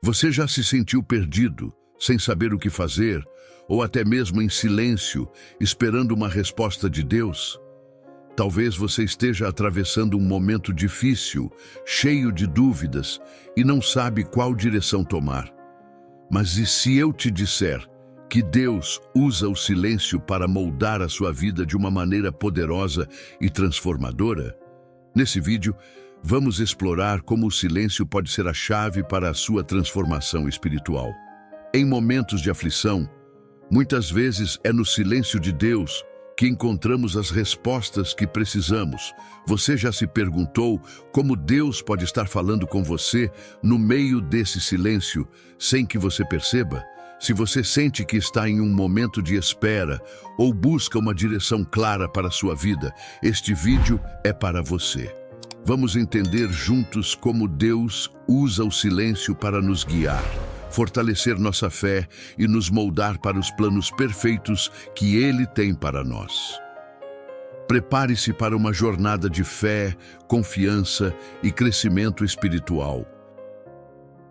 Você já se sentiu perdido, sem saber o que fazer, ou até mesmo em silêncio, esperando uma resposta de Deus? Talvez você esteja atravessando um momento difícil, cheio de dúvidas, e não sabe qual direção tomar. Mas e se eu te disser que Deus usa o silêncio para moldar a sua vida de uma maneira poderosa e transformadora? Nesse vídeo, vamos explorar como o silêncio pode ser a chave para a sua transformação espiritual. Em momentos de aflição, muitas vezes é no silêncio de Deus que encontramos as respostas que precisamos. Você já se perguntou como Deus pode estar falando com você no meio desse silêncio, sem que você perceba? Se você sente que está em um momento de espera ou busca uma direção clara para a sua vida, este vídeo é para você. Vamos entender juntos como Deus usa o silêncio para nos guiar, fortalecer nossa fé e nos moldar para os planos perfeitos que Ele tem para nós. Prepare-se para uma jornada de fé, confiança e crescimento espiritual.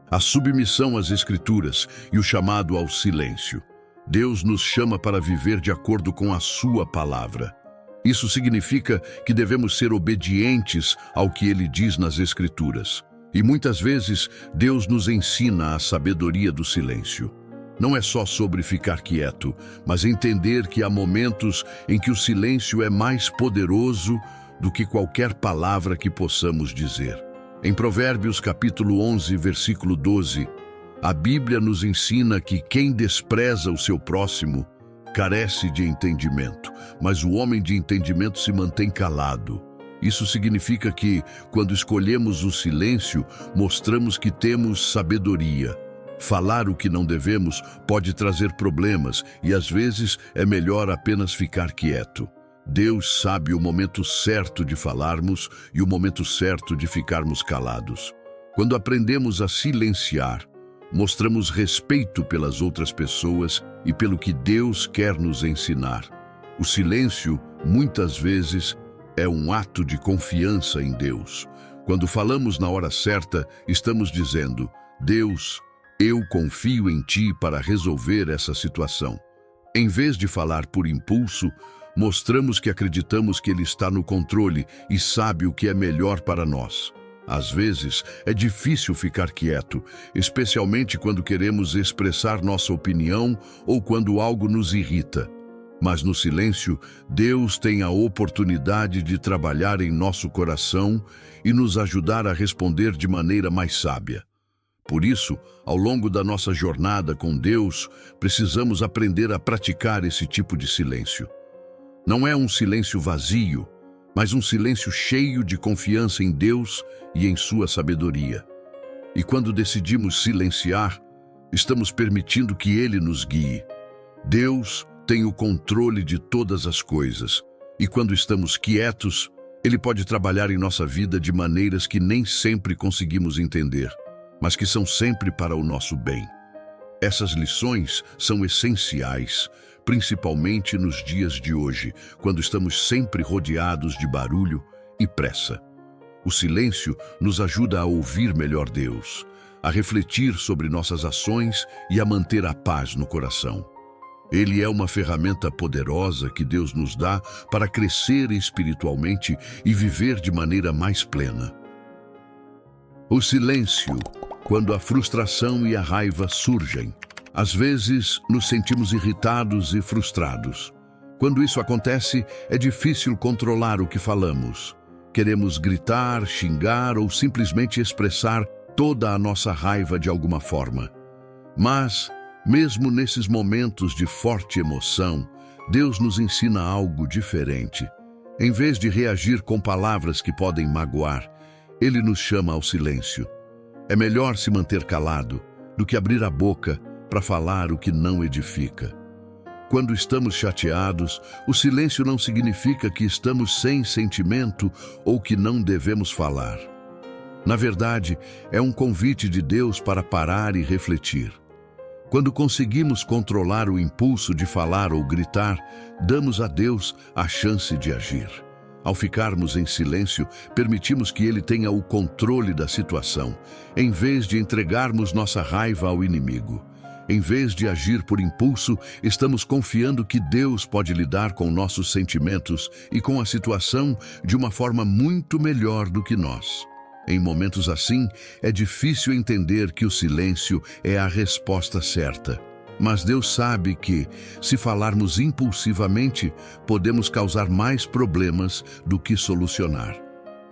A submissão às Escrituras e o chamado ao silêncio. Deus nos chama para viver de acordo com a sua palavra. Isso significa que devemos ser obedientes ao que Ele diz nas Escrituras. E muitas vezes, Deus nos ensina a sabedoria do silêncio. Não é só sobre ficar quieto, mas entender que há momentos em que o silêncio é mais poderoso do que qualquer palavra que possamos dizer. Em Provérbios capítulo 11, versículo 12, a Bíblia nos ensina que quem despreza o seu próximo carece de entendimento, mas o homem de entendimento se mantém calado. Isso significa que, quando escolhemos o silêncio, mostramos que temos sabedoria. Falar o que não devemos pode trazer problemas e, às vezes, é melhor apenas ficar quieto. Deus sabe o momento certo de falarmos e o momento certo de ficarmos calados. Quando aprendemos a silenciar, mostramos respeito pelas outras pessoas e pelo que Deus quer nos ensinar. O silêncio, muitas vezes, é um ato de confiança em Deus. Quando falamos na hora certa, estamos dizendo: Deus, eu confio em Ti para resolver essa situação. Em vez de falar por impulso, mostramos que acreditamos que Ele está no controle e sabe o que é melhor para nós. Às vezes, é difícil ficar quieto, especialmente quando queremos expressar nossa opinião ou quando algo nos irrita. Mas no silêncio, Deus tem a oportunidade de trabalhar em nosso coração e nos ajudar a responder de maneira mais sábia. Por isso, ao longo da nossa jornada com Deus, precisamos aprender a praticar esse tipo de silêncio. Não é um silêncio vazio, mas um silêncio cheio de confiança em Deus e em sua sabedoria. E quando decidimos silenciar, estamos permitindo que Ele nos guie. Deus tem o controle de todas as coisas, e quando estamos quietos, Ele pode trabalhar em nossa vida de maneiras que nem sempre conseguimos entender, mas que são sempre para o nosso bem. Essas lições são essenciais, principalmente nos dias de hoje, quando estamos sempre rodeados de barulho e pressa. O silêncio nos ajuda a ouvir melhor Deus, a refletir sobre nossas ações e a manter a paz no coração. Ele é uma ferramenta poderosa que Deus nos dá para crescer espiritualmente e viver de maneira mais plena. O silêncio, quando a frustração e a raiva surgem. Às vezes, nos sentimos irritados e frustrados. Quando isso acontece, é difícil controlar o que falamos. Queremos gritar, xingar ou simplesmente expressar toda a nossa raiva de alguma forma. Mas, mesmo nesses momentos de forte emoção, Deus nos ensina algo diferente. Em vez de reagir com palavras que podem magoar, Ele nos chama ao silêncio. É melhor se manter calado do que abrir a boca para falar o que não edifica. Quando estamos chateados, o silêncio não significa que estamos sem sentimento ou que não devemos falar. Na verdade, é um convite de Deus para parar e refletir. Quando conseguimos controlar o impulso de falar ou gritar, damos a Deus a chance de agir. Ao ficarmos em silêncio, permitimos que ele tenha o controle da situação, em vez de entregarmos nossa raiva ao inimigo. Em vez de agir por impulso, estamos confiando que Deus pode lidar com nossos sentimentos e com a situação de uma forma muito melhor do que nós. Em momentos assim, é difícil entender que o silêncio é a resposta certa. Mas Deus sabe que, se falarmos impulsivamente, podemos causar mais problemas do que solucionar.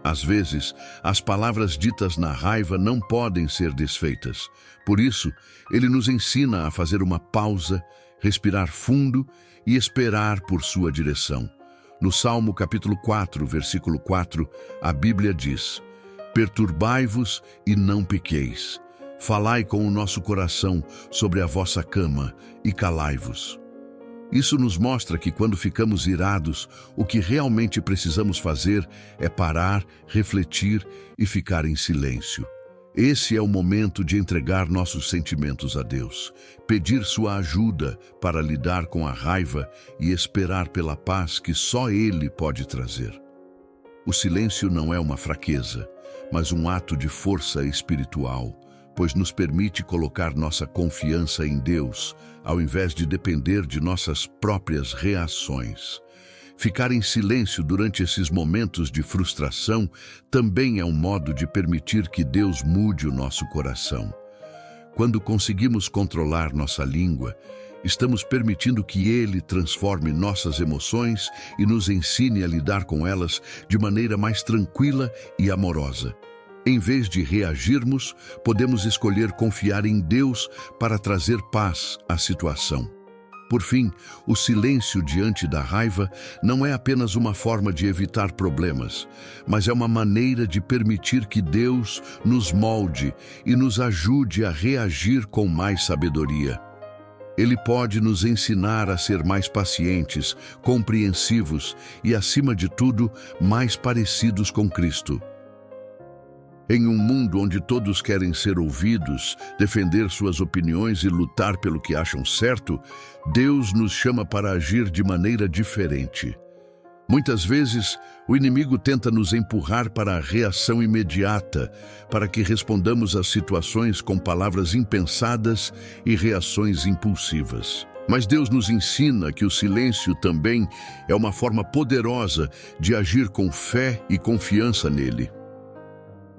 Às vezes, as palavras ditas na raiva não podem ser desfeitas. Por isso, Ele nos ensina a fazer uma pausa, respirar fundo e esperar por sua direção. No Salmo capítulo 4, versículo 4, a Bíblia diz: "Perturbai-vos e não pequeis. Falai com o nosso coração sobre a vossa cama e calai-vos." Isso nos mostra que quando ficamos irados, o que realmente precisamos fazer é parar, refletir e ficar em silêncio. Esse é o momento de entregar nossos sentimentos a Deus, pedir sua ajuda para lidar com a raiva e esperar pela paz que só Ele pode trazer. O silêncio não é uma fraqueza, mas um ato de força espiritual, pois nos permite colocar nossa confiança em Deus, ao invés de depender de nossas próprias reações. Ficar em silêncio durante esses momentos de frustração também é um modo de permitir que Deus mude o nosso coração. Quando conseguimos controlar nossa língua, estamos permitindo que Ele transforme nossas emoções e nos ensine a lidar com elas de maneira mais tranquila e amorosa. Em vez de reagirmos, podemos escolher confiar em Deus para trazer paz à situação. Por fim, o silêncio diante da raiva não é apenas uma forma de evitar problemas, mas é uma maneira de permitir que Deus nos molde e nos ajude a reagir com mais sabedoria. Ele pode nos ensinar a ser mais pacientes, compreensivos e, acima de tudo, mais parecidos com Cristo. Em um mundo onde todos querem ser ouvidos, defender suas opiniões e lutar pelo que acham certo, Deus nos chama para agir de maneira diferente. Muitas vezes, o inimigo tenta nos empurrar para a reação imediata, para que respondamos às situações com palavras impensadas e reações impulsivas. Mas Deus nos ensina que o silêncio também é uma forma poderosa de agir com fé e confiança nele.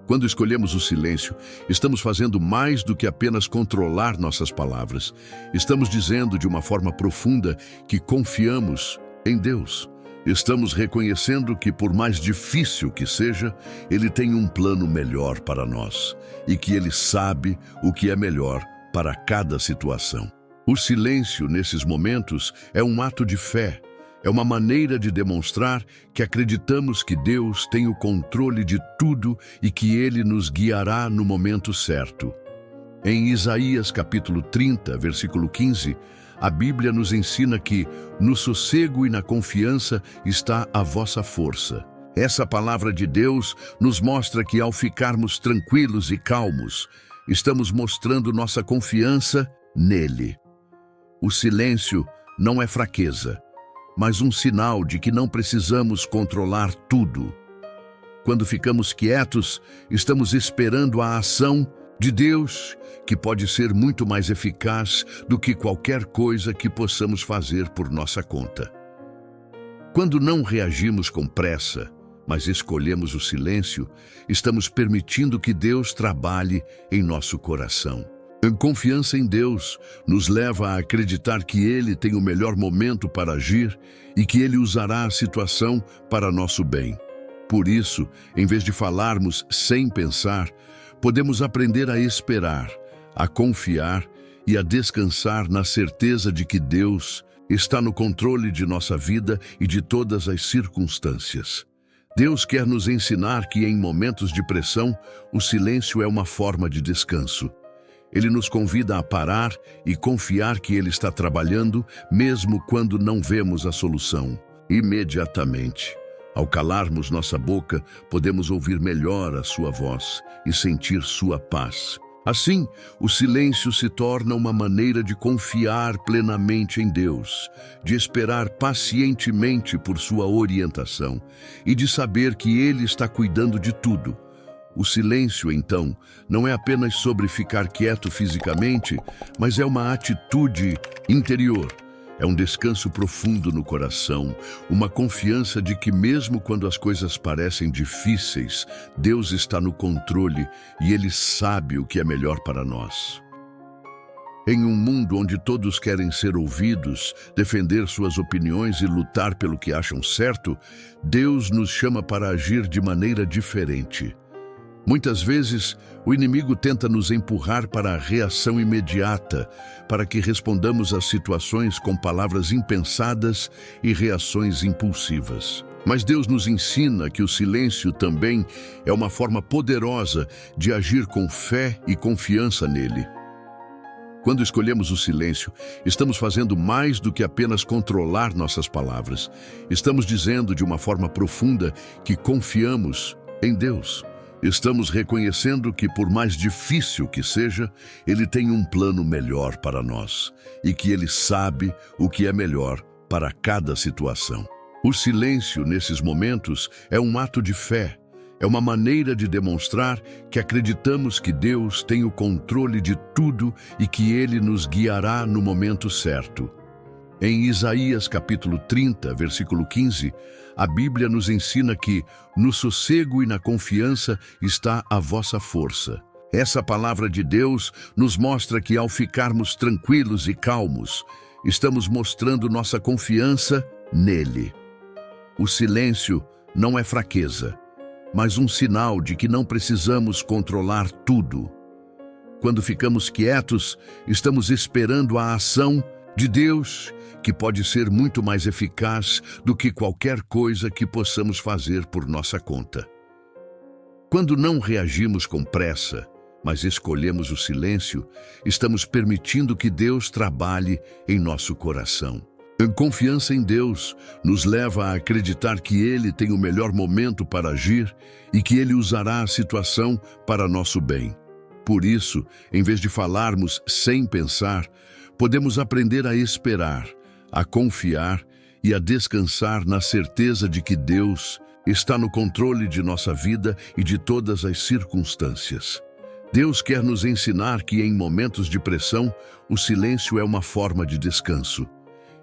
Quando escolhemos o silêncio, estamos fazendo mais do que apenas controlar nossas palavras. Estamos dizendo de uma forma profunda que confiamos em Deus. Estamos reconhecendo que, por mais difícil que seja, Ele tem um plano melhor para nós e que Ele sabe o que é melhor para cada situação. O silêncio, nesses momentos, é um ato de fé. É uma maneira de demonstrar que acreditamos que Deus tem o controle de tudo e que Ele nos guiará no momento certo. Em Isaías capítulo 30, versículo 15, a Bíblia nos ensina que no sossego e na confiança está a vossa força. Essa palavra de Deus nos mostra que ao ficarmos tranquilos e calmos, estamos mostrando nossa confiança nele. O silêncio não é fraqueza, mas um sinal de que não precisamos controlar tudo. Quando ficamos quietos, estamos esperando a ação de Deus, que pode ser muito mais eficaz do que qualquer coisa que possamos fazer por nossa conta. Quando não reagimos com pressa, mas escolhemos o silêncio, estamos permitindo que Deus trabalhe em nosso coração. A confiança em Deus nos leva a acreditar que Ele tem o melhor momento para agir e que Ele usará a situação para nosso bem. Por isso, em vez de falarmos sem pensar, podemos aprender a esperar, a confiar e a descansar na certeza de que Deus está no controle de nossa vida e de todas as circunstâncias. Deus quer nos ensinar que em momentos de pressão, o silêncio é uma forma de descanso. Ele nos convida a parar e confiar que Ele está trabalhando, mesmo quando não vemos a solução. Imediatamente, ao calarmos nossa boca, podemos ouvir melhor a sua voz e sentir sua paz. Assim, o silêncio se torna uma maneira de confiar plenamente em Deus, de esperar pacientemente por sua orientação e de saber que Ele está cuidando de tudo. O silêncio, então, não é apenas sobre ficar quieto fisicamente, mas é uma atitude interior. É um descanso profundo no coração, uma confiança de que mesmo quando as coisas parecem difíceis, Deus está no controle e Ele sabe o que é melhor para nós. Em um mundo onde todos querem ser ouvidos, defender suas opiniões e lutar pelo que acham certo, Deus nos chama para agir de maneira diferente. Muitas vezes, o inimigo tenta nos empurrar para a reação imediata, para que respondamos às situações com palavras impensadas e reações impulsivas. Mas Deus nos ensina que o silêncio também é uma forma poderosa de agir com fé e confiança nele. Quando escolhemos o silêncio, estamos fazendo mais do que apenas controlar nossas palavras. Estamos dizendo de uma forma profunda que confiamos em Deus. Estamos reconhecendo que, por mais difícil que seja, Ele tem um plano melhor para nós e que Ele sabe o que é melhor para cada situação. O silêncio, nesses momentos, é um ato de fé. É uma maneira de demonstrar que acreditamos que Deus tem o controle de tudo e que Ele nos guiará no momento certo. Em Isaías capítulo 30, versículo 15, a Bíblia nos ensina que no sossego e na confiança está a vossa força. Essa palavra de Deus nos mostra que ao ficarmos tranquilos e calmos, estamos mostrando nossa confiança nele. O silêncio não é fraqueza, mas um sinal de que não precisamos controlar tudo. Quando ficamos quietos, estamos esperando a ação de Deus, que pode ser muito mais eficaz do que qualquer coisa que possamos fazer por nossa conta. Quando não reagimos com pressa, mas escolhemos o silêncio, estamos permitindo que Deus trabalhe em nosso coração. A confiança em Deus nos leva a acreditar que Ele tem o melhor momento para agir e que Ele usará a situação para nosso bem. Por isso, em vez de falarmos sem pensar, podemos aprender a esperar, a confiar e a descansar na certeza de que Deus está no controle de nossa vida e de todas as circunstâncias. Deus quer nos ensinar que em momentos de pressão, o silêncio é uma forma de descanso.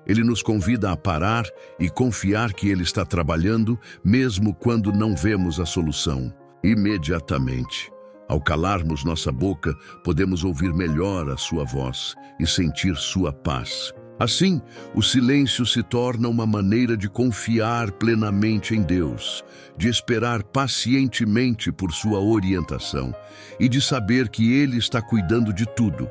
Ele nos convida a parar e confiar que Ele está trabalhando, mesmo quando não vemos a solução. Imediatamente, ao calarmos nossa boca, podemos ouvir melhor a sua voz e sentir sua paz. Assim, o silêncio se torna uma maneira de confiar plenamente em Deus, de esperar pacientemente por sua orientação e de saber que Ele está cuidando de tudo.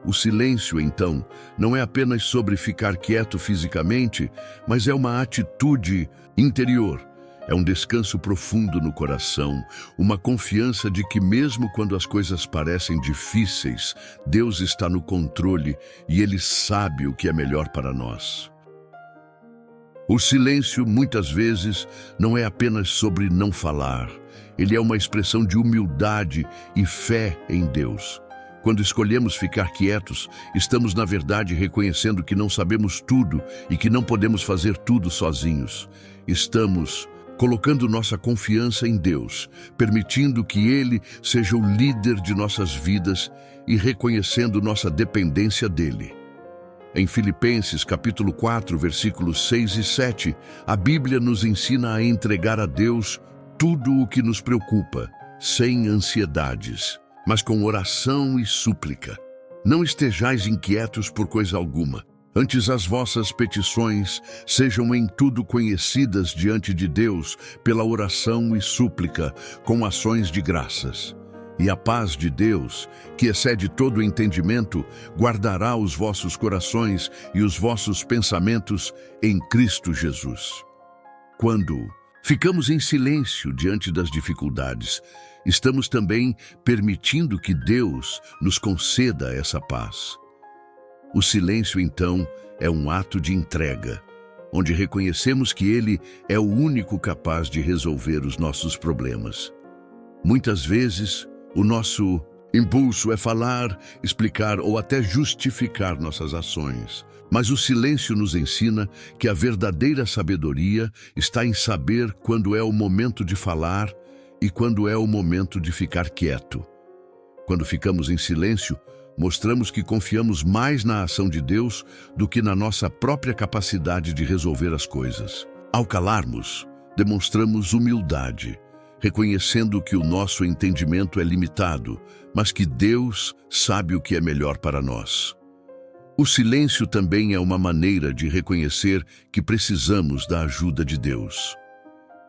O silêncio, então, não é apenas sobre ficar quieto fisicamente, mas é uma atitude interior. É um descanso profundo no coração, uma confiança de que mesmo quando as coisas parecem difíceis, Deus está no controle e Ele sabe o que é melhor para nós. O silêncio, muitas vezes, não é apenas sobre não falar. Ele é uma expressão de humildade e fé em Deus. Quando escolhemos ficar quietos, estamos, na verdade, reconhecendo que não sabemos tudo e que não podemos fazer tudo sozinhos. Estamos colocando nossa confiança em Deus, permitindo que Ele seja o líder de nossas vidas e reconhecendo nossa dependência dEle. Em Filipenses capítulo 4, versículos 6 e 7, a Bíblia nos ensina a entregar a Deus tudo o que nos preocupa, sem ansiedades, mas com oração e súplica. Não estejais inquietos por coisa alguma. Antes as vossas petições sejam em tudo conhecidas diante de Deus pela oração e súplica, com ações de graças. E a paz de Deus, que excede todo o entendimento, guardará os vossos corações e os vossos pensamentos em Cristo Jesus. Quando ficamos em silêncio diante das dificuldades, estamos também permitindo que Deus nos conceda essa paz. O silêncio, então, é um ato de entrega, onde reconhecemos que Ele é o único capaz de resolver os nossos problemas. Muitas vezes, o nosso Impulso é falar, explicar ou até justificar nossas ações. Mas o silêncio nos ensina que a verdadeira sabedoria está em saber quando é o momento de falar e quando é o momento de ficar quieto. Quando ficamos em silêncio, mostramos que confiamos mais na ação de Deus do que na nossa própria capacidade de resolver as coisas. Ao calarmos, demonstramos humildade, reconhecendo que o nosso entendimento é limitado, mas que Deus sabe o que é melhor para nós. O silêncio também é uma maneira de reconhecer que precisamos da ajuda de Deus.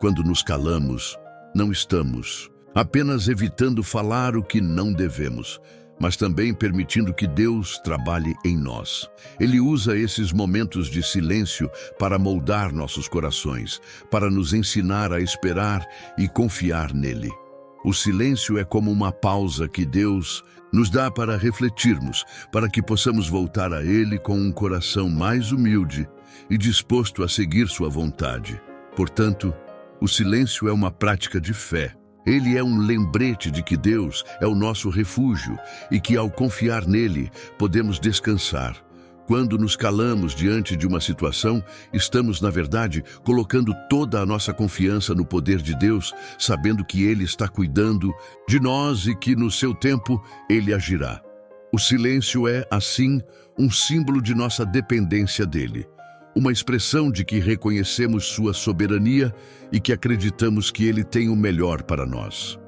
Quando nos calamos, não estamos apenas evitando falar o que não devemos, mas também permitindo que Deus trabalhe em nós. Ele usa esses momentos de silêncio para moldar nossos corações, para nos ensinar a esperar e confiar nele. O silêncio é como uma pausa que Deus nos dá para refletirmos, para que possamos voltar a Ele com um coração mais humilde e disposto a seguir sua vontade. Portanto, o silêncio é uma prática de fé. Ele é um lembrete de que Deus é o nosso refúgio e que, ao confiar nele, podemos descansar. Quando nos calamos diante de uma situação, estamos, na verdade, colocando toda a nossa confiança no poder de Deus, sabendo que Ele está cuidando de nós e que, no seu tempo, Ele agirá. O silêncio é, assim, um símbolo de nossa dependência dele. Uma expressão de que reconhecemos sua soberania e que acreditamos que Ele tem o melhor para nós.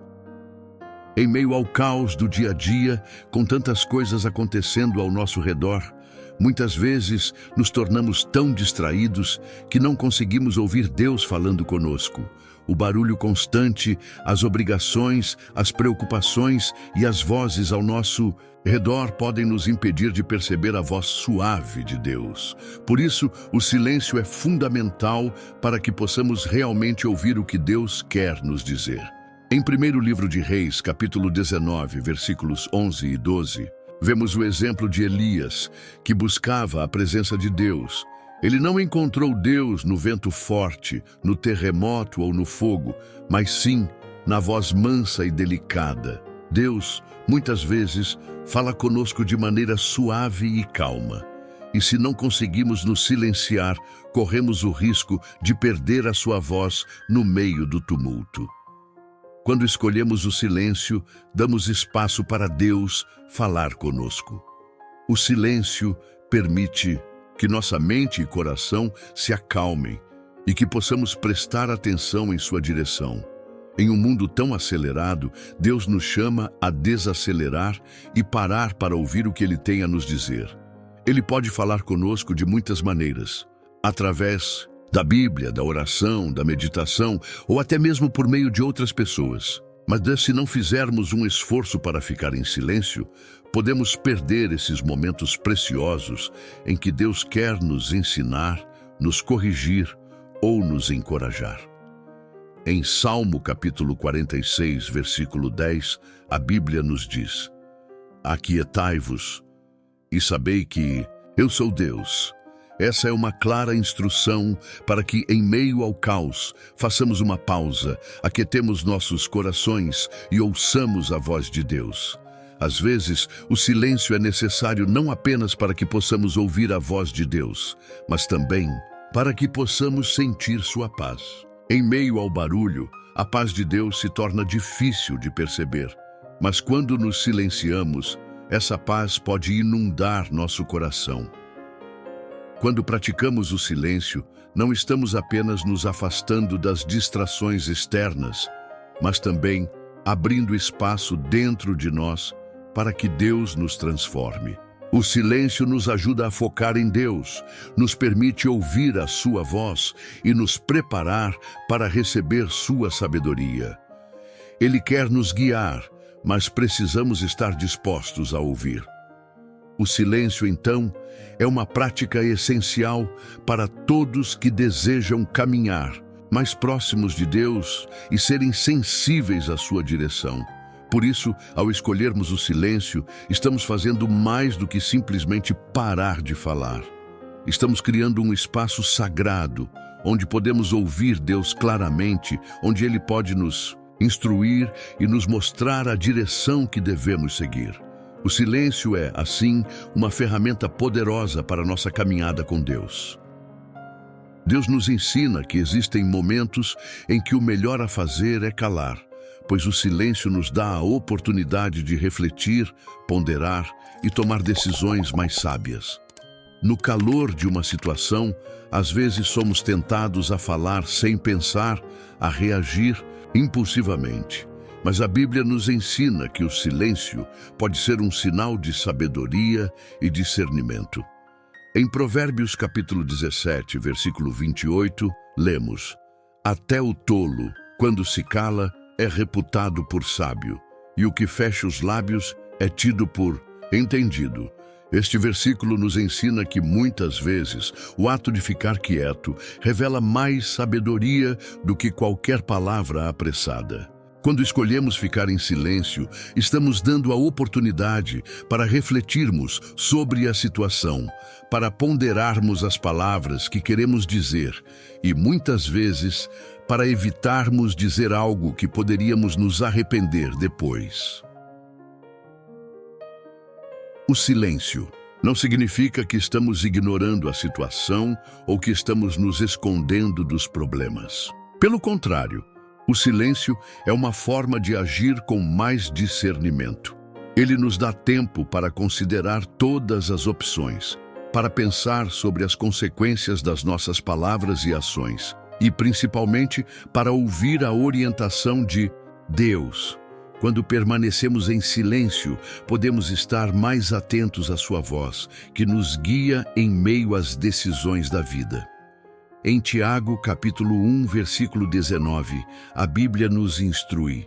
Em meio ao caos do dia a dia, com tantas coisas acontecendo ao nosso redor, muitas vezes nos tornamos tão distraídos que não conseguimos ouvir Deus falando conosco. O barulho constante, as obrigações, as preocupações e as vozes ao nosso redor podem nos impedir de perceber a voz suave de Deus. Por isso, o silêncio é fundamental para que possamos realmente ouvir o que Deus quer nos dizer. Em 1º livro de Reis, capítulo 19, versículos 11 e 12, vemos o exemplo de Elias, que buscava a presença de Deus. Ele não encontrou Deus no vento forte, no terremoto ou no fogo, mas sim na voz mansa e delicada. Deus, muitas vezes, fala conosco de maneira suave e calma. E se não conseguimos nos silenciar, corremos o risco de perder a sua voz no meio do tumulto. Quando escolhemos o silêncio, damos espaço para Deus falar conosco. O silêncio permite que nossa mente e coração se acalmem e que possamos prestar atenção em sua direção. Em um mundo tão acelerado, Deus nos chama a desacelerar e parar para ouvir o que Ele tem a nos dizer. Ele pode falar conosco de muitas maneiras, através da Bíblia, da oração, da meditação ou até mesmo por meio de outras pessoas. Mas se não fizermos um esforço para ficar em silêncio, podemos perder esses momentos preciosos em que Deus quer nos ensinar, nos corrigir ou nos encorajar. Em Salmo capítulo 46, versículo 10, a Bíblia nos diz: Aquietai-vos e sabei que eu sou Deus. Essa é uma clara instrução para que, em meio ao caos, façamos uma pausa, aquietemos nossos corações e ouçamos a voz de Deus. Às vezes, o silêncio é necessário não apenas para que possamos ouvir a voz de Deus, mas também para que possamos sentir sua paz. Em meio ao barulho, a paz de Deus se torna difícil de perceber, mas quando nos silenciamos, essa paz pode inundar nosso coração. Quando praticamos o silêncio, não estamos apenas nos afastando das distrações externas, mas também abrindo espaço dentro de nós para que Deus nos transforme. O silêncio nos ajuda a focar em Deus, nos permite ouvir a sua voz e nos preparar para receber sua sabedoria. Ele quer nos guiar, mas precisamos estar dispostos a ouvir. O silêncio, então, é uma prática essencial para todos que desejam caminhar mais próximos de Deus e serem sensíveis à sua direção. Por isso, ao escolhermos o silêncio, estamos fazendo mais do que simplesmente parar de falar. Estamos criando um espaço sagrado, onde podemos ouvir Deus claramente, onde Ele pode nos instruir e nos mostrar a direção que devemos seguir. O silêncio é, assim, uma ferramenta poderosa para nossa caminhada com Deus. Deus nos ensina que existem momentos em que o melhor a fazer é calar, pois o silêncio nos dá a oportunidade de refletir, ponderar e tomar decisões mais sábias. No calor de uma situação, às vezes somos tentados a falar sem pensar, a reagir impulsivamente. Mas a Bíblia nos ensina que o silêncio pode ser um sinal de sabedoria e discernimento. Em Provérbios capítulo 17, versículo 28, lemos: Até o tolo, quando se cala, é reputado por sábio, e o que fecha os lábios é tido por entendido. Este versículo nos ensina que muitas vezes o ato de ficar quieto revela mais sabedoria do que qualquer palavra apressada. Quando escolhemos ficar em silêncio, estamos dando a oportunidade para refletirmos sobre a situação, para ponderarmos as palavras que queremos dizer e, muitas vezes, para evitarmos dizer algo que poderíamos nos arrepender depois. O silêncio não significa que estamos ignorando a situação ou que estamos nos escondendo dos problemas. Pelo contrário, o silêncio é uma forma de agir com mais discernimento. Ele nos dá tempo para considerar todas as opções, para pensar sobre as consequências das nossas palavras e ações, e principalmente para ouvir a orientação de Deus. Quando permanecemos em silêncio, podemos estar mais atentos à sua voz, que nos guia em meio às decisões da vida. Em Tiago, capítulo 1, versículo 19, a Bíblia nos instrui: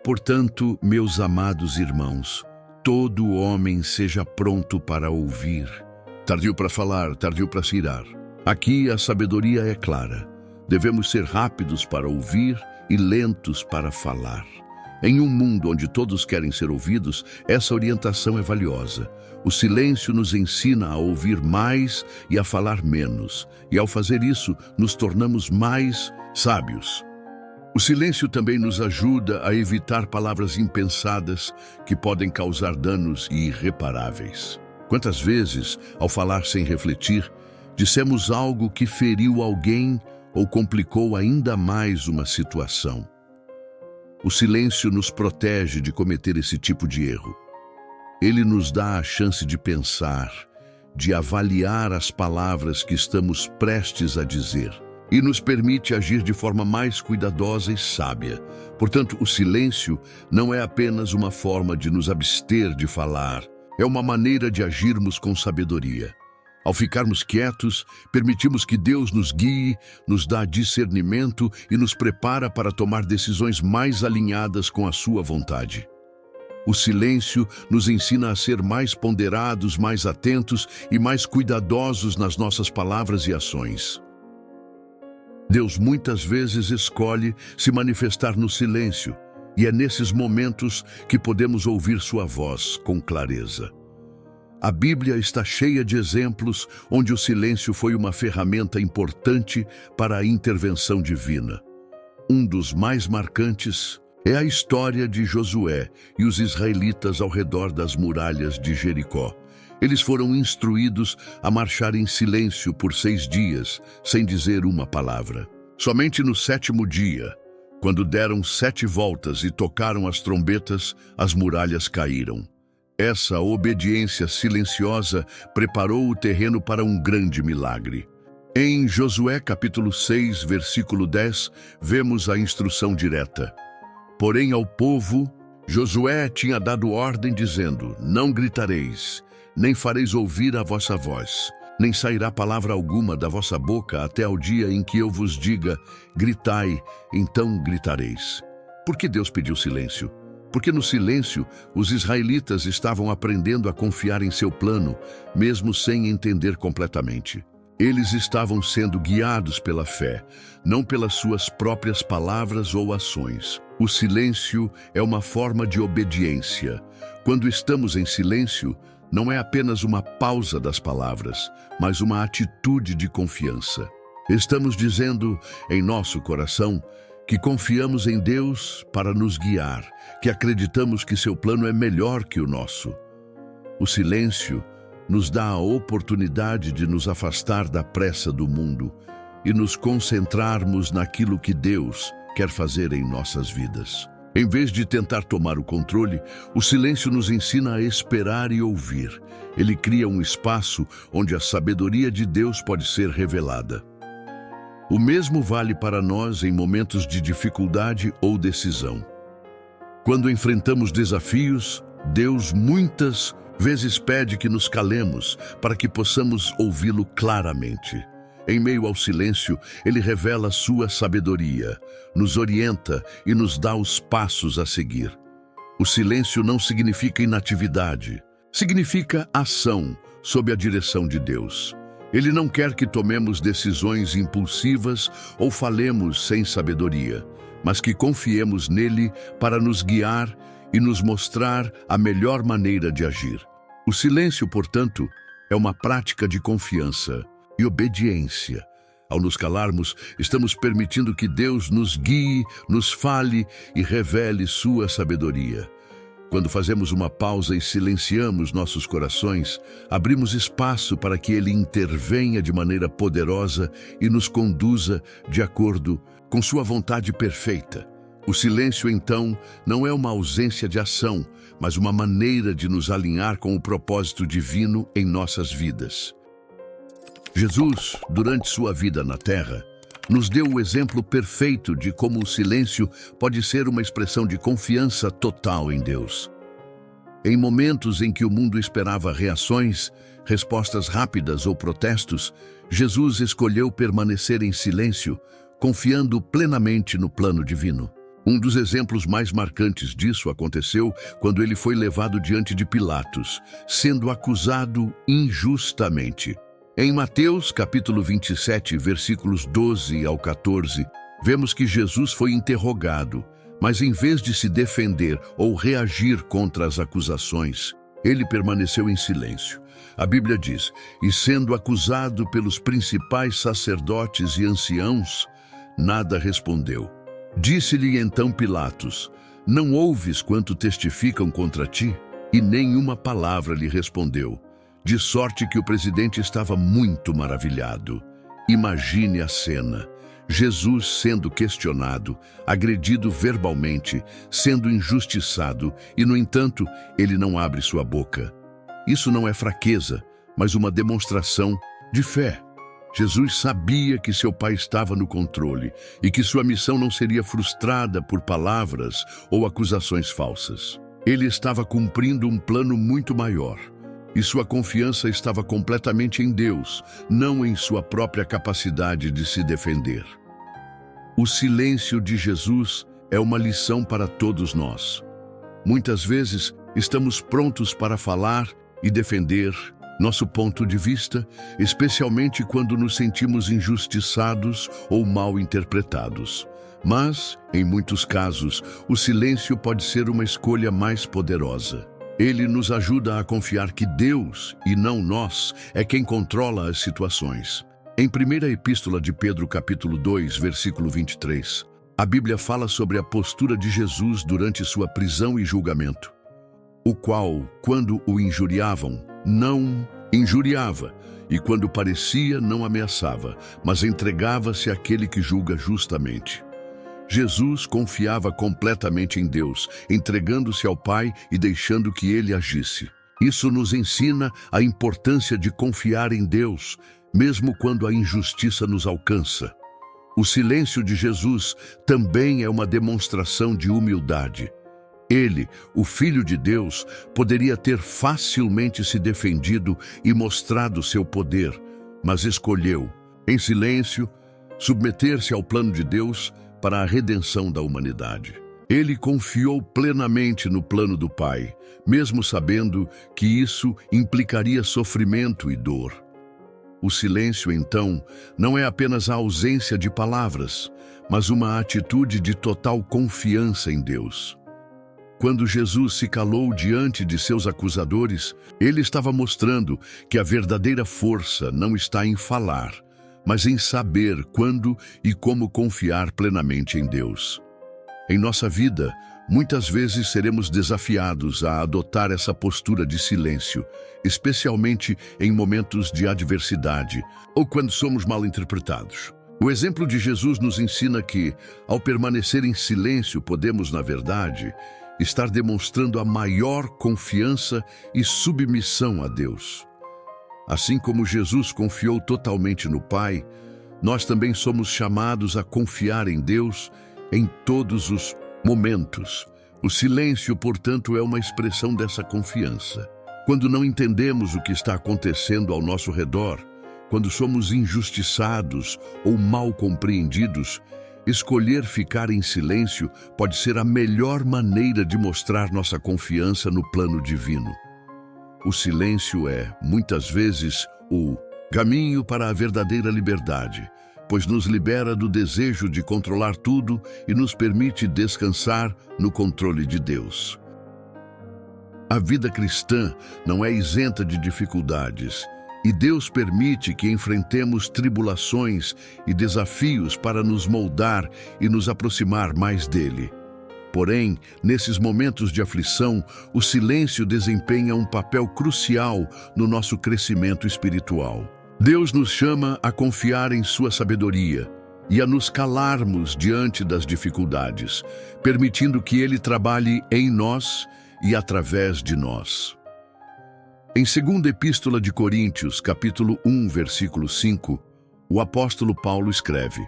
Portanto, meus amados irmãos, todo homem seja pronto para ouvir. Tardio para falar, tardio para se irar. Aqui a sabedoria é clara. Devemos ser rápidos para ouvir e lentos para falar. Em um mundo onde todos querem ser ouvidos, essa orientação é valiosa. O silêncio nos ensina a ouvir mais e a falar menos, e ao fazer isso, nos tornamos mais sábios. O silêncio também nos ajuda a evitar palavras impensadas que podem causar danos irreparáveis. Quantas vezes, ao falar sem refletir, dissemos algo que feriu alguém ou complicou ainda mais uma situação? O silêncio nos protege de cometer esse tipo de erro. Ele nos dá a chance de pensar, de avaliar as palavras que estamos prestes a dizer e nos permite agir de forma mais cuidadosa e sábia. Portanto, o silêncio não é apenas uma forma de nos abster de falar, é uma maneira de agirmos com sabedoria. Ao ficarmos quietos, permitimos que Deus nos guie, nos dá discernimento e nos prepara para tomar decisões mais alinhadas com a sua vontade. O silêncio nos ensina a ser mais ponderados, mais atentos e mais cuidadosos nas nossas palavras e ações. Deus muitas vezes escolhe se manifestar no silêncio, e é nesses momentos que podemos ouvir sua voz com clareza. A Bíblia está cheia de exemplos onde o silêncio foi uma ferramenta importante para a intervenção divina. Um dos mais marcantes é a história de Josué e os israelitas ao redor das muralhas de Jericó. Eles foram instruídos a marchar em silêncio por 6 dias, sem dizer uma palavra. Somente no 7º dia, quando deram 7 voltas e tocaram as trombetas, as muralhas caíram. Essa obediência silenciosa preparou o terreno para um grande milagre. Em Josué capítulo 6, versículo 10, vemos a instrução direta. Porém ao povo, Josué tinha dado ordem dizendo: Não gritareis, nem fareis ouvir a vossa voz, nem sairá palavra alguma da vossa boca até ao dia em que eu vos diga: gritai, então gritareis. Por que Deus pediu silêncio? Porque no silêncio, os israelitas estavam aprendendo a confiar em seu plano, mesmo sem entender completamente. Eles estavam sendo guiados pela fé, não pelas suas próprias palavras ou ações. O silêncio é uma forma de obediência. Quando estamos em silêncio, não é apenas uma pausa das palavras, mas uma atitude de confiança. Estamos dizendo em nosso coração: que confiamos em Deus para nos guiar, que acreditamos que seu plano é melhor que o nosso. O silêncio nos dá a oportunidade de nos afastar da pressa do mundo e nos concentrarmos naquilo que Deus quer fazer em nossas vidas. Em vez de tentar tomar o controle, o silêncio nos ensina a esperar e ouvir. Ele cria um espaço onde a sabedoria de Deus pode ser revelada. O mesmo vale para nós em momentos de dificuldade ou decisão. Quando enfrentamos desafios, Deus muitas vezes pede que nos calemos para que possamos ouvi-lo claramente. Em meio ao silêncio, Ele revela sua sabedoria, nos orienta e nos dá os passos a seguir. O silêncio não significa inatividade, significa ação sob a direção de Deus. Ele não quer que tomemos decisões impulsivas ou falemos sem sabedoria, mas que confiemos nele para nos guiar e nos mostrar a melhor maneira de agir. O silêncio, portanto, é uma prática de confiança e obediência. Ao nos calarmos, estamos permitindo que Deus nos guie, nos fale e revele sua sabedoria. Quando fazemos uma pausa e silenciamos nossos corações, abrimos espaço para que Ele intervenha de maneira poderosa e nos conduza de acordo com sua vontade perfeita. O silêncio, então, não é uma ausência de ação, mas uma maneira de nos alinhar com o propósito divino em nossas vidas. Jesus, durante sua vida na Terra, nos deu o exemplo perfeito de como o silêncio pode ser uma expressão de confiança total em Deus. Em momentos em que o mundo esperava reações, respostas rápidas ou protestos, Jesus escolheu permanecer em silêncio, confiando plenamente no plano divino. Um dos exemplos mais marcantes disso aconteceu quando ele foi levado diante de Pilatos, sendo acusado injustamente. Em Mateus, capítulo 27, versículos 12 ao 14, vemos que Jesus foi interrogado, mas em vez de se defender ou reagir contra as acusações, ele permaneceu em silêncio. A Bíblia diz, e sendo acusado pelos principais sacerdotes e anciãos, nada respondeu. Disse-lhe então Pilatos, não ouves quanto testificam contra ti? E nenhuma palavra lhe respondeu. De sorte que o presidente estava muito maravilhado. Imagine a cena. Jesus sendo questionado, agredido verbalmente, sendo injustiçado, e, no entanto, ele não abre sua boca. Isso não é fraqueza, mas uma demonstração de fé. Jesus sabia que seu Pai estava no controle e que sua missão não seria frustrada por palavras ou acusações falsas. Ele estava cumprindo um plano muito maior. E sua confiança estava completamente em Deus, não em sua própria capacidade de se defender. O silêncio de Jesus é uma lição para todos nós. Muitas vezes, estamos prontos para falar e defender nosso ponto de vista, especialmente quando nos sentimos injustiçados ou mal interpretados. Mas, em muitos casos, o silêncio pode ser uma escolha mais poderosa. Ele nos ajuda a confiar que Deus, e não nós, é quem controla as situações. Em 1ª Epístola de Pedro, capítulo 2, versículo 23, a Bíblia fala sobre a postura de Jesus durante sua prisão e julgamento, o qual, quando o injuriavam, não injuriava, e quando parecia, não ameaçava, mas entregava-se àquele que julga justamente. Jesus confiava completamente em Deus, entregando-se ao Pai e deixando que Ele agisse. Isso nos ensina a importância de confiar em Deus, mesmo quando a injustiça nos alcança. O silêncio de Jesus também é uma demonstração de humildade. Ele, o Filho de Deus, poderia ter facilmente se defendido e mostrado seu poder, mas escolheu, em silêncio, submeter-se ao plano de Deus para a redenção da humanidade. Ele confiou plenamente no plano do Pai, mesmo sabendo que isso implicaria sofrimento e dor. O silêncio, então, não é apenas a ausência de palavras, mas uma atitude de total confiança em Deus. Quando Jesus se calou diante de seus acusadores, ele estava mostrando que a verdadeira força não está em falar, mas em saber quando e como confiar plenamente em Deus. Em nossa vida, muitas vezes seremos desafiados a adotar essa postura de silêncio, especialmente em momentos de adversidade ou quando somos mal interpretados. O exemplo de Jesus nos ensina que, ao permanecer em silêncio, podemos, na verdade, estar demonstrando a maior confiança e submissão a Deus. Assim como Jesus confiou totalmente no Pai, nós também somos chamados a confiar em Deus em todos os momentos. O silêncio, portanto, é uma expressão dessa confiança. Quando não entendemos o que está acontecendo ao nosso redor, quando somos injustiçados ou mal compreendidos, escolher ficar em silêncio pode ser a melhor maneira de mostrar nossa confiança no plano divino. O silêncio é, muitas vezes, o caminho para a verdadeira liberdade, pois nos libera do desejo de controlar tudo e nos permite descansar no controle de Deus. A vida cristã não é isenta de dificuldades, e Deus permite que enfrentemos tribulações e desafios para nos moldar e nos aproximar mais dele. Porém, nesses momentos de aflição, o silêncio desempenha um papel crucial no nosso crescimento espiritual. Deus nos chama a confiar em sua sabedoria e a nos calarmos diante das dificuldades, permitindo que Ele trabalhe em nós e através de nós. Em 2ª Epístola de Coríntios, capítulo 1, versículo 5, o apóstolo Paulo escreve: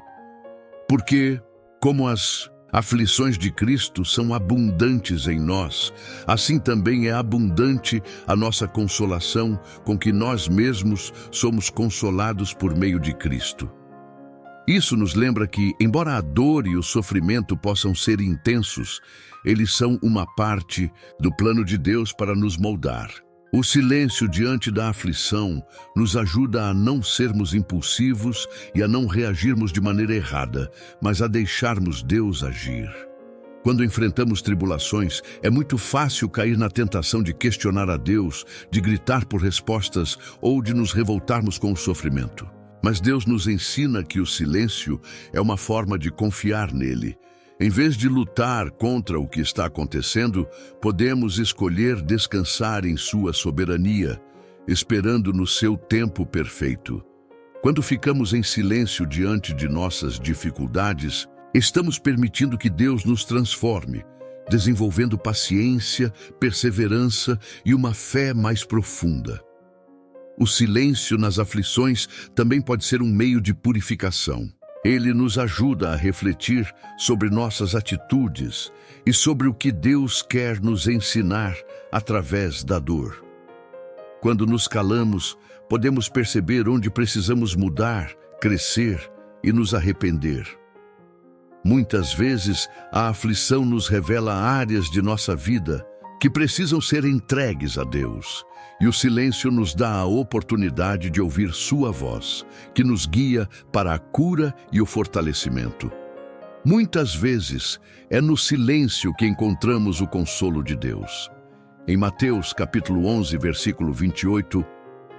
Porque, como as aflições de Cristo são abundantes em nós, assim também é abundante a nossa consolação com que nós mesmos somos consolados por meio de Cristo. Isso nos lembra que, embora a dor e o sofrimento possam ser intensos, eles são uma parte do plano de Deus para nos moldar. O silêncio diante da aflição nos ajuda a não sermos impulsivos e a não reagirmos de maneira errada, mas a deixarmos Deus agir. Quando enfrentamos tribulações, é muito fácil cair na tentação de questionar a Deus, de gritar por respostas ou de nos revoltarmos com o sofrimento. Mas Deus nos ensina que o silêncio é uma forma de confiar nele. Em vez de lutar contra o que está acontecendo, podemos escolher descansar em sua soberania, esperando no seu tempo perfeito. Quando ficamos em silêncio diante de nossas dificuldades, estamos permitindo que Deus nos transforme, desenvolvendo paciência, perseverança e uma fé mais profunda. O silêncio nas aflições também pode ser um meio de purificação. Ele nos ajuda a refletir sobre nossas atitudes e sobre o que Deus quer nos ensinar através da dor. Quando nos calamos, podemos perceber onde precisamos mudar, crescer e nos arrepender. Muitas vezes, a aflição nos revela áreas de nossa vida que precisam ser entregues a Deus, e o silêncio nos dá a oportunidade de ouvir sua voz, que nos guia para a cura e o fortalecimento. Muitas vezes, é no silêncio que encontramos o consolo de Deus. Em Mateus capítulo 11, versículo 28,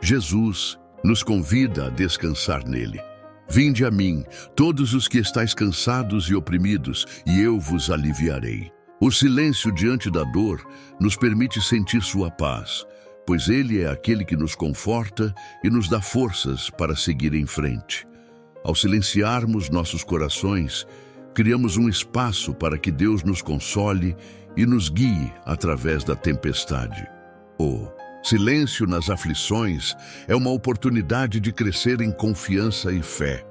Jesus nos convida a descansar nele. Vinde a mim, todos os que estáis cansados e oprimidos, e eu vos aliviarei. O silêncio diante da dor nos permite sentir sua paz, pois Ele é aquele que nos conforta e nos dá forças para seguir em frente. Ao silenciarmos nossos corações, criamos um espaço para que Deus nos console e nos guie através da tempestade. O silêncio nas aflições é uma oportunidade de crescer em confiança e fé.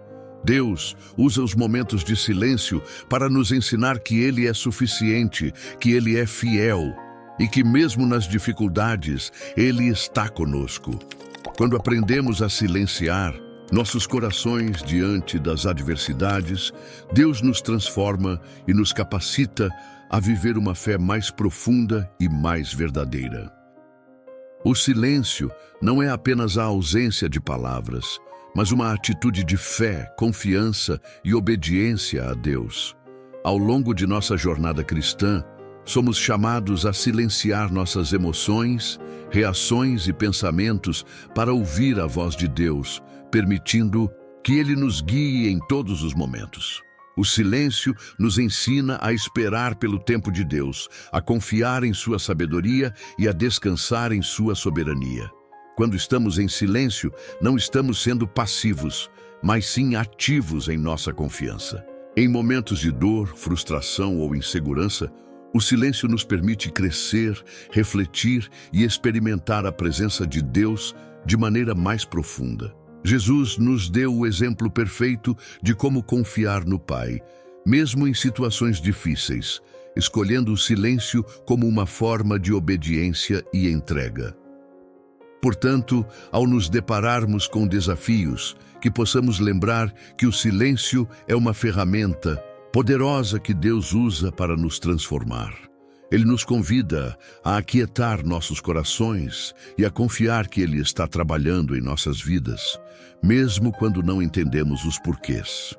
Deus usa os momentos de silêncio para nos ensinar que Ele é suficiente, que Ele é fiel e que mesmo nas dificuldades, Ele está conosco. Quando aprendemos a silenciar nossos corações diante das adversidades, Deus nos transforma e nos capacita a viver uma fé mais profunda e mais verdadeira. O silêncio não é apenas a ausência de palavras, mas uma atitude de fé, confiança e obediência a Deus. Ao longo de nossa jornada cristã, somos chamados a silenciar nossas emoções, reações e pensamentos para ouvir a voz de Deus, permitindo Que Ele nos guie em todos os momentos. O silêncio nos ensina a esperar pelo tempo de Deus, a confiar em sua sabedoria e a descansar em sua soberania. Quando estamos em silêncio, não estamos sendo passivos, mas sim ativos em nossa confiança. Em momentos de dor, frustração ou insegurança, o silêncio nos permite crescer, refletir e experimentar a presença de Deus de maneira mais profunda. Jesus nos deu o exemplo perfeito de como confiar no Pai, mesmo em situações difíceis, escolhendo o silêncio como uma forma de obediência e entrega. Portanto, ao nos depararmos com desafios, que possamos lembrar que o silêncio é uma ferramenta poderosa que Deus usa para nos transformar. Ele nos convida a aquietar nossos corações e a confiar que Ele está trabalhando em nossas vidas, mesmo quando não entendemos os porquês.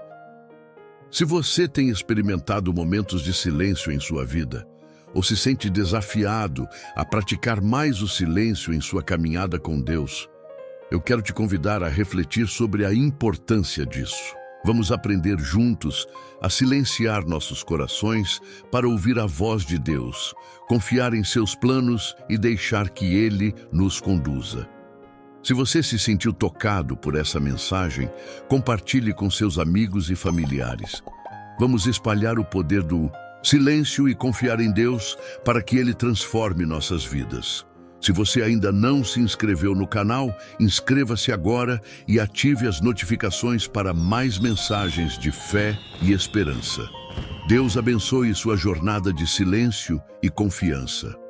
Se você tem experimentado momentos de silêncio em sua vida, ou se sente desafiado a praticar mais o silêncio em sua caminhada com Deus, eu quero te convidar a refletir sobre a importância disso. Vamos aprender juntos a silenciar nossos corações para ouvir a voz de Deus, confiar em seus planos e deixar que Ele nos conduza. Se você se sentiu tocado por essa mensagem, compartilhe com seus amigos e familiares. Vamos espalhar o poder do silêncio e confiar em Deus para que Ele transforme nossas vidas. Se você ainda não se inscreveu no canal, inscreva-se agora e ative as notificações para mais mensagens de fé e esperança. Deus abençoe sua jornada de silêncio e confiança.